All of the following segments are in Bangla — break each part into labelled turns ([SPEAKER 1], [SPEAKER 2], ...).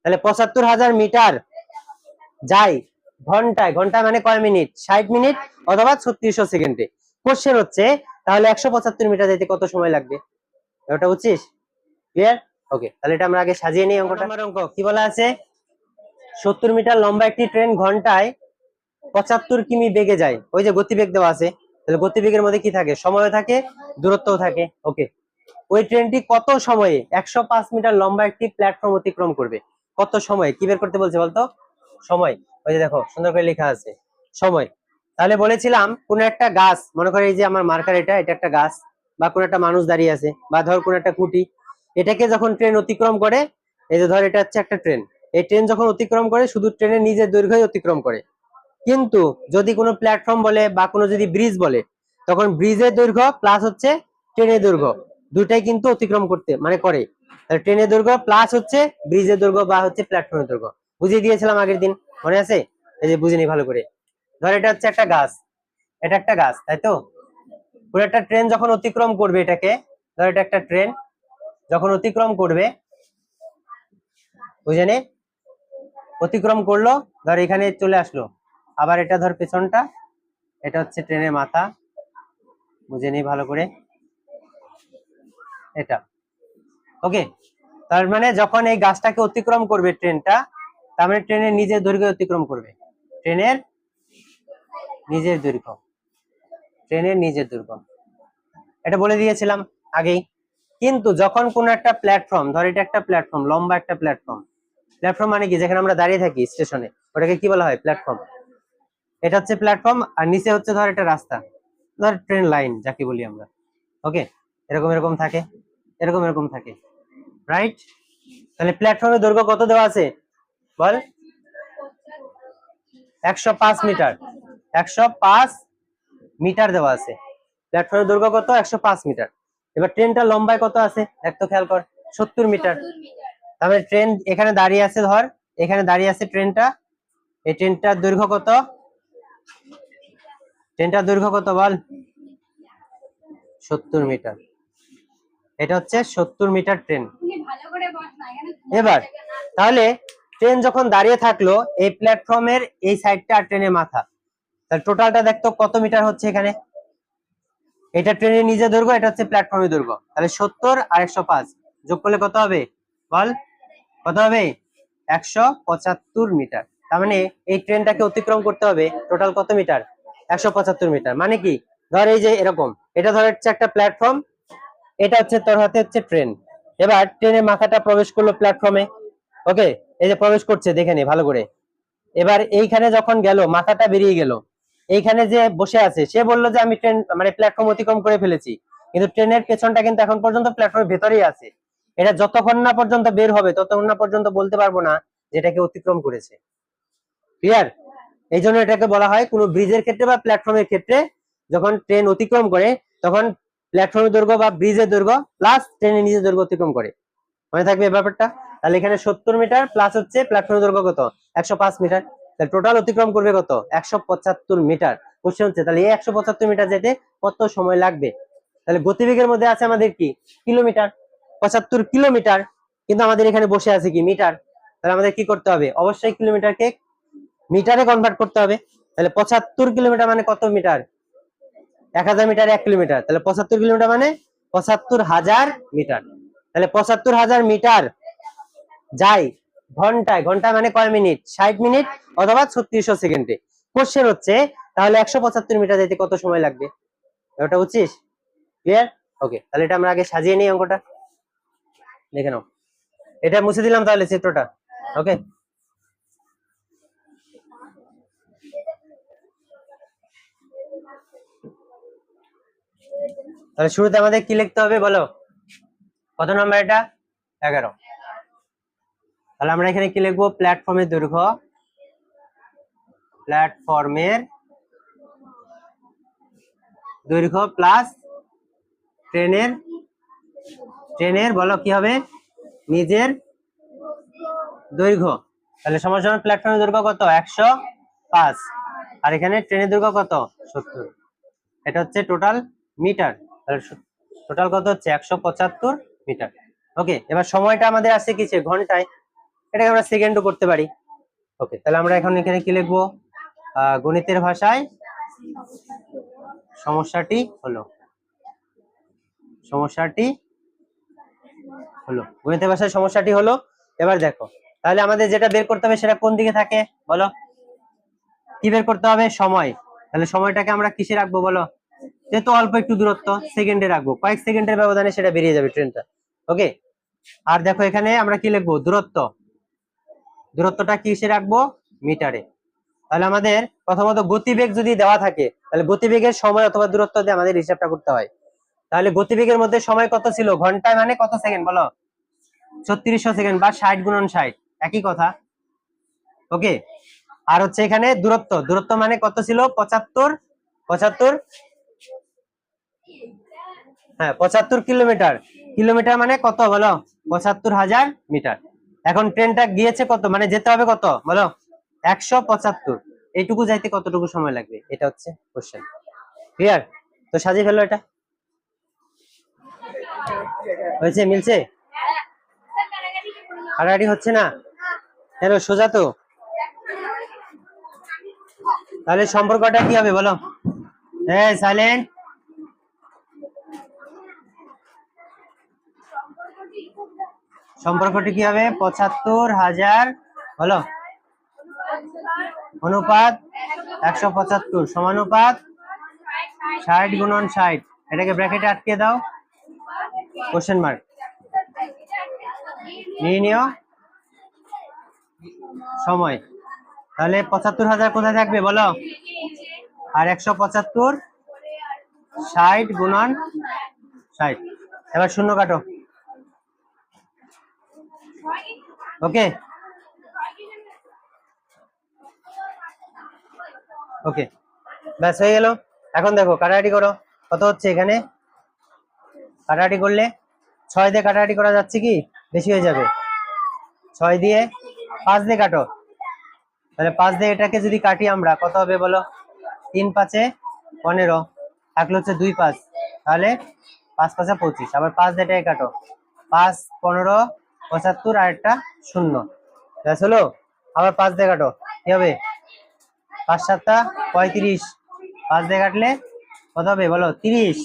[SPEAKER 1] তাহলে ৭৫,০০০ মিটার যায় ঘন্টায়, ঘন্টা মানে কয় মিনিট, ৬০ মিনিট অথবা ৩৬০০ সেকেন্ডে। কোশ্চেন হচ্ছে তাহলে ১৭৫ মিটার যেতে কত সময় লাগবে, ওটা বুঝছিস? ক্লিয়ার? ওকে, তাহলে এটা আমরা আগে সাজিয়ে নিই অঙ্কটা। অঙ্ক কি বলা আছে, ৭০ মিটার লম্বা একটি ট্রেন ঘন্টায় ৭৫ কিমি বেগে যায়। ওই যে গতিবেগ দেওয়া আছে, তাহলে গতিবেগের মধ্যে কি থাকে, সময় থাকে, দূরত্বও থাকে। ওকে, ওই ট্রেনটি কত সময়ে ১০৫ মিটার লম্বা একটি প্ল্যাটফর্ম অতিক্রম করবে? কত সময়ে কি বের করতে বলছে বলতো? সময়। ওই যে দেখো সুন্দর করে লেখা আছে সময়। তাহলে বলেছিলাম কোন একটা গাছ, মনে করে এই যে আমার মার্কার, এটা একটা গাছ, বা কোন একটা মানুষ দাঁড়িয়ে আছে, বা ধর কোন একটা খুঁটি, এটাকে যখন ট্রেন অতিক্রম করে, এই যে ধর এটা হচ্ছে একটা ট্রেন, এই ট্রেন যখন অতিক্রম করে শুধু ট্রেনের নিজের দৈর্ঘ্যই অতিক্রম করে। কিন্তু যদি কোনো প্ল্যাটফর্ম বলে বা কোনো যদি ব্রিজ বলে, তখন ব্রিজের দৈর্ঘ্য প্লাস হচ্ছে ট্রেনের দৈর্ঘ্য, দুটাই কিন্তু অতিক্রম করতে মানে করে। ট্রেনের দৈর্ঘ্য প্লাস হচ্ছে ব্রিজের দৈর্ঘ্য বা হচ্ছে প্ল্যাটফর্মের দৈর্ঘ্য। বুঝিয়ে দিয়েছিলাম আগের দিন, মনে আছে? এই যে বুঝে নি ভালো করে। ধর এটা হচ্ছে একটা গাছ, এটা একটা গাছ, তাই তো? পুরো একটা ট্রেন যখন অতিক্রম করবে এটাকে, ধর এটা একটা ট্রেন যখন অতিক্রম করবে, বুঝে নে, অতিক্রম করলো, ধর এখানে চলে আসলো, আবার এটা ধর পেছনটা, এটা হচ্ছে ট্রেনের মাথা, বুঝে নি ভালো করে এটা। ওকে, তার মানে যখন এই গাছটাকে অতিক্রম করবে ট্রেনটা, তার মানে ট্রেনের নিজের দৈর্ঘ্য অতিক্রম করবে, ট্রেনের নিজের দৈর্ঘ্য, ট্রেনের নিজের দৈর্ঘ্য, এটা বলে দিয়েছিলাম আগেই। কিন্তু যখন কোন একটা প্ল্যাটফর্ম, ধর এটা একটা প্ল্যাটফর্ম, লম্বা একটা প্ল্যাটফর্ম, প্ল্যাটফর্ম মানে কি, যেখানে আমরা দাঁড়িয়ে থাকি স্টেশনে, ওটাকে কি বলা হয়, প্ল্যাটফর্ম। এটা হচ্ছে প্ল্যাটফর্ম, আর নিচে হচ্ছে ধর এটা রাস্তা, ধর ট্রেন লাইন যাকে বলি আমরা। ওকে, এরকম এরকম থাকে, এরকম এরকম থাকে, রাইট? তাহলে প্ল্যাটফর্মের দৈর্ঘ্য কত দেওয়া আছে বল? ১০৫ মিটার, ১০৫ মিটার দেওয়া আছে। প্ল্যাটফর্মের দৈর্ঘ্য কত? ১০৫ মিটার। এবার ট্রেনটা লম্বায় কত আছে দেখ তো, খেয়াল কর, ৭০ মিটার। তাহলে ট্রেন এখানে দাঁড়িয়ে আছে, ধর এখানে দাঁড়িয়ে আছে ট্রেনটা, এই ট্রেনটার দৈর্ঘ্য কত, ট্রেনটার দৈর্ঘ্য কত বল? ৭০ মিটার। এটা হচ্ছে ৭০ মিটার ট্রেন। এবার তাহলে ট্রেন যখন দাঁড়িয়ে থাকলো এই প্ল্যাটফর্মের এই সাইডটা আর ট্রেনের মাথা, তাহলে টোটালটা দেখতো কত মিটার হচ্ছে এখানে। এটা ট্রেনের নিজের দৈর্ঘ্য, এটা হচ্ছে প্ল্যাটফর্মের দৈর্ঘ্য, তাহলে ৭০ আর ১০৫ যোগ করলে কত হবে বল? কত হবে? ১৭৫ মিটার। তার মানে এই ট্রেনটাকে অতিক্রম করতে হবে টোটাল কত মিটার? ১৭৫ মিটার। মানে কি, ধর এই যে এরকম, এটা ধর হচ্ছে একটা প্ল্যাটফর্ম, এটা হচ্ছে তোর হাতে হচ্ছে ট্রেন। এবার ট্রেনের মাথাটা প্রবেশ করলো প্ল্যাটফর্মে। ওকে, এই যে প্রবেশ করছে, দেখে নে ভালো করে। এবার এইখানে যখন গেল, মাথাটা বেরিয়ে গেল, এইখানে যে বসে আছে সে বললো যে আমি ট্রেন মানে প্ল্যাটফর্ম অতিক্রম করে ফেলেছি, কিন্তু ট্রেনের পেছনটা কিন্তু এখন পর্যন্ত প্ল্যাটফর্মের ভেতরেই আছে। এটা যতক্ষণ না পর্যন্ত বের হবে ততক্ষণ না পর্যন্ত বলতে পারবো না যেটাকে অতিক্রম করেছে। ক্লিয়ার? এই জন্য এটাকে বলা হয় কোনো ব্রিজের ক্ষেত্রে বা প্ল্যাটফর্মের ক্ষেত্রে যখন ট্রেন অতিক্রম করে, তখন প্ল্যাটফর্মের দৈর্ঘ্য বা ব্রিজের দৈর্ঘ্য প্লাস ট্রেনের নিজের দৈর্ঘ্য অতিক্রম করে। মনে থাকবে এই ব্যাপারটা? তাহলে এখানে ৭০ মিটার প্লাস হচ্ছে প্ল্যাটফর্মের দৈর্ঘ্য কত, ১০৫ মিটার, তাহলে টোটাল অতিক্রম করবে কত, ১৭৫ মিটার। কোশ্চেন হচ্ছে তাহলে এই ১৭৫ মিটার যেতে কত সময় লাগবে? তাহলে গতিবেগের মধ্যে আছে আমাদের কি, কিলোমিটার, ৭৫ কিলোমিটার, কিন্তু আমাদের এখানে বসে আছে কি, মিটার। তাহলে আমাদের কি করতে হবে, অবশ্যই কিলোমিটারকে মিটারে কনভার্ট করতে হবে। তাহলে ৭৫ কিলোমিটার মানে কত মিটার? ১০০০ মিটার ১ কিলোমিটার, তাহলে ৭৫ কিলোমিটার মানে ৭৫,০০০ মিটার। তাহলে ৭৫,০০০ মিটার যায় ঘন্টায়, ঘন্টা মানে কয় মিনিট, ৬০ মিনিট অথবা ৩৬০০ সেকেন্ডে। কোশ্চেন হচ্ছে তাহলে ১৭৫ মিটার যেতে কত সময় লাগবে, ওটা বুঝছিস? ক্লিয়ার? ওকে, তাহলে এটা আমরা আগে সাজিয়ে নিই অঙ্কটা, দেখে নাও। এটা মুছে দিলাম তাহলে চিত্রটা। ওকে, তাহলে শুরুতে আমাদের কি লিখতে হবে বলো, কত নাম্বার এটা, 11। তাহলে আমরা এখানে কি লিখবো, প্ল্যাটফর্মের দৈর্ঘ্য, প্ল্যাটফর্মের দৈর্ঘ্য প্লাস ট্রেনের, ট্রেনের বলো কি হবে, নিজের দৈর্ঘ্য। তাহলে সমান সমান প্ল্যাটফর্মের দৈর্ঘ্য কত, ১০৫, আর এখানে ট্রেনের দৈর্ঘ্য কত, ৭০। এটা হচ্ছে টোটাল মিটার। তাহলে টোটাল কত হচ্ছে, ১৭৫ মিটার। ওকে, এবার সময়টা আমাদের আছে কিসে, ঘন্টায়। এটাকে আমরা সেকেন্ডও করতে পারি। ওকে, তাহলে আমরা এখন এখানে কি লিখবো? গণিতের ভাষায় সমস্যাটি হলো, গণিতের ভাষায় সমস্যাটি হলো। এবার দেখো, তাহলে আমাদের যেটা বের করতে হবে সেটা কোন দিকে থাকে বলো? কি বের করতে হবে? সময়। তাহলে সময়টাকে আমরা কিসে রাখবো বলো? যেহেতু অল্প একটু দূরত্ব, সেকেন্ডে রাখবো, কয়েক সেকেন্ডের ব্যবধানে সেটা বেরিয়ে যাবে ট্রেনটা। ওকে, আর দেখো এখানে আমরা কি লিখবো? দূরত্বটা কিসে রাখবো? মিটারে। তাহলে আমাদের প্রথমত গতিবেগ যদি দেওয়া থাকে, তাহলে গতিবেগের সময় অথবা দূরত্ব দিয়ে আমাদের হিসাবটা করতে হয়। তাহলে গতিবেগের মধ্যে সময় কত ছিল? ঘন্টায় মানে কত সেকেন্ড বলো? 3600 সেকেন্ড বা 60 গুণন 60, একই কথা। ওকে, আর হচ্ছে এখানে দূরত্ব মানে কত ছিল? 75 হ্যাঁ 75 কিলোমিটার। কিলোমিটার মানে কত বলো? 75,000 মিটার। এখন ট্রেনটা গিয়েছে কত, মানে যেতে হবে কত বলো? 175। এইটুকু যাইতে কতটুকু সময় লাগবে? এটা হচ্ছে কোশ্চেন। ক্লিয়ার? তো সাজিয়ে ফেলো এটা। হয়েছে? মিলছে? কাটাকাটি হচ্ছে না? কেন? সোজা তো। তাহলে সম্পর্কটা কি হবে বলো? হ্যাঁ, সাইলেন্ট। সম্পর্কটি কি হবে? 75,000 বলো অনুপাত 175 সমানুপাত 60 গুণন 60। এটাকে ব্র্যাকেটে আটকে দাও, কোশ্চেন মার্ক। নির্ণয় সময়। তাহলে 75,000 কোথায় থাকবে বলো? আর 175 60 গুণন 60। এবার শূন্য কাটো। ওকে ওকে, ব্যাস হয়ে গেল। এখন দেখো কাটাকাটি করো, কত হচ্ছে এখানে? কাটাকাটি করলে 6 দিয়ে কাটাকাটি করা যাচ্ছে কি? বেশি হয়ে যাবে। 6 দিয়ে 5 দিয়ে কাটো। তাহলে 5 দিয়ে এটাকে যদি কাটি আমরা, কত হবে বলো? 3 5 15, থাকলে হচ্ছে 2 5, তাহলে 5 5 25। আবার 5 দিয়ে এটাকে কাটো, 5 15 75 আর একটা শূন্য, ব্যাস হলো। আবার 5 দিয়ে কাটো, কি হবে? 5 7 35, 5 দিয়ে কাটলে কত হবে বলো? 30।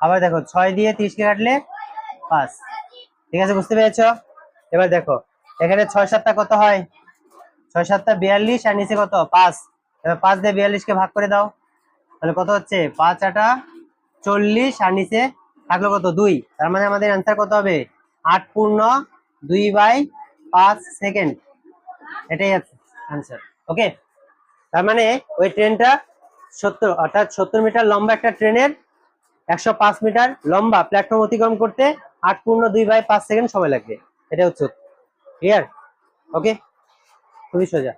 [SPEAKER 1] আবার দেখো 6 দিয়ে 30 কে কাটলে 5। ঠিক আছে, বুঝতে পেরেছো? এবার দেখো এখানে 6 7 কত হয়? 6 7 42 আর নিচে কত? 5। এবার 5 দিয়ে 42 কে ভাগ করে দাও, তাহলে কত হচ্ছে? 5 8 40 আর নিচে থাকলো কত? 2। তার মানে আমাদের অ্যান্সার কত হবে? 8 পূর্ণ 2/5 সেকেন্ড। এটাই অ্যান্সার। ওকে, তার মানে ওই ট্রেনটা 70 অর্থাৎ 70 মিটার লম্বা একটা ট্রেনের 105 মিটার লম্বা প্ল্যাটফর্ম অতিক্রম করতে 8 পূর্ণ 2/5 সেকেন্ড সময় লাগবে। এটা হচ্ছে ক্লিয়ার? ওকে, খুবই সোজা।